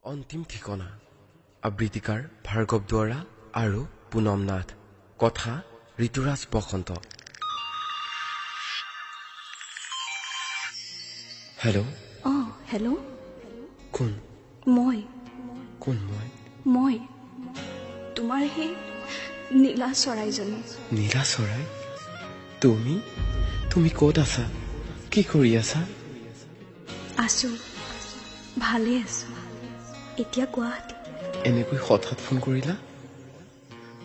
অন্তিম ঠিকনা আবৃত্তিকাৰ ভাৰ্গৱ দুৱাৰা আৰু পুনম নাথ। কথা ঋতুৰাজ বসন্ত। হেল্ল'। হেল্ল'। কোন? মই। কোন মই? মই তোমাৰ সেই নীলা চৰাইজনী। নীলা চৰাই? তুমি? তুমি ক'ত আছা? কি কৰি আছা? আছো, ভালে আছো। এতিয়া গুৱাহাটী। এনেকৈ হঠাৎ ফোন কৰিলা?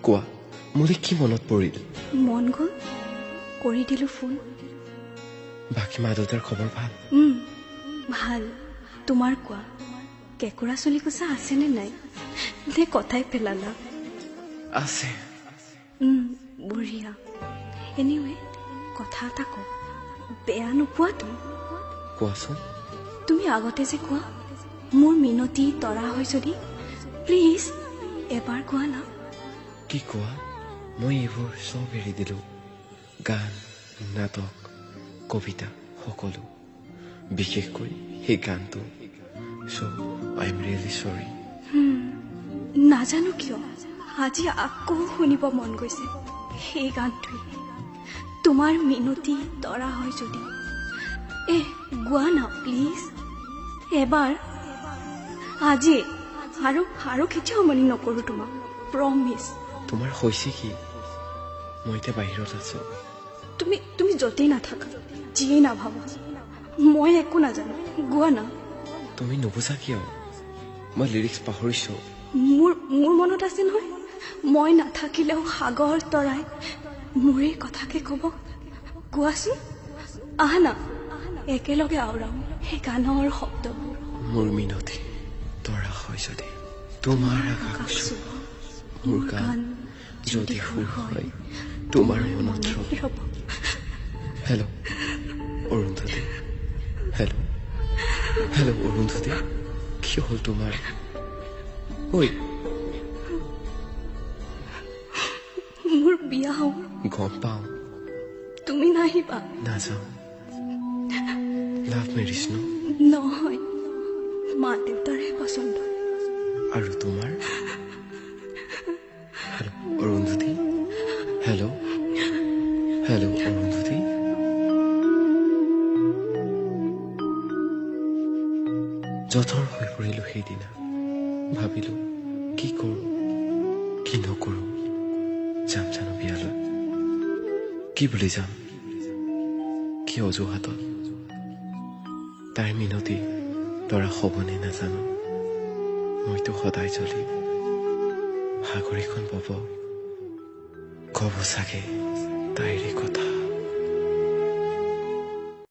কোৱা, মোলৈ কি মনত পৰিল? মন গ'ল, কৰি দিলো ফোন। বাকী মা দেউতাৰ খবৰ ভাল? ভাল। তোমাৰ কোৱা, কেঁকুৰা চলিকোছা আছেনে নাই? নে কথাই পেলালা? আছে। বঢ়িয়া। এনিৱে, কথা এটা কওঁ, বেয়া নোপোৱাতো? কোৱাচোন। তুমি আগতে যে কোৱা মোৰ মিনতি তৰা হয় যদি, প্লিজ এবাৰ কোৱা না। কি কোৱা? মই এইবোৰ চব এৰি দিলো। গান, নাটক, কবিতা, সকলো। বিশেষকৈ সেই গানটো। চ' আই এম ৰিয়েলি চৰি। নাজানো কিয় আজি আকৌ শুনিব মন গৈছে সেই গানটোৱে। তোমাৰ মিনতি তৰা হয় যদি, গোৱা না প্লিজ এবাৰ। আজি আৰু কেতিয়াও মনি নকৰো তোমাক, প্ৰমিছ। তোমাৰ হৈছে কি? মই এতিয়া বাহিৰত আছো। তুমি য'তেই নাথাকা, যিয়েই নাভাবা, মই একো নাজানো। গোৱা না। তুমি নুবুজা কিয়? মই লিৰিক্স পাহৰিছো। মোৰ মনত আছে নহয়, মই নাথাকিলেও সাগৰ তৰাই মোৰে কথাকে কব। কোৱাচোন, আহা না, একেলগে আওৰাও সেই গানৰ শব্দবোৰ। মোৰ মিনতি তৰা হয় যদি, তোমাৰ আকাশ চুব মোৰ গান যদি সুৰ হয় তোমাৰ মনত ৰব। হেল্ল' অৰুন্ধতী। হেল্ল' অৰুন্ধতী, কি হ'ল তোমাৰ? ঐ, মোৰ বিয়া হ'ব। গম পাওঁ। তুমি নাহিবা? নাযাওঁ। লাভ মেৰিজ ন? নহয়, মা দেউতাৰহে পচন্দ। আৰু তোমাৰ? হেল্ল' অৰুন্ধতী। হেল্ল' অৰুন্ধতী। যথৰ হৈ পৰিলো সেইদিনা। ভাবিলো কি কৰো কি নকৰো। যাম জানো বিয়ালৈ? কি বুলি যাম? কি অজুহাতত? তাইৰ মিনতি তৰা হ'বনে নাজানো। মইতো সদায় জ্বলি সাগৰীখন বব, কব চাগে তাইৰে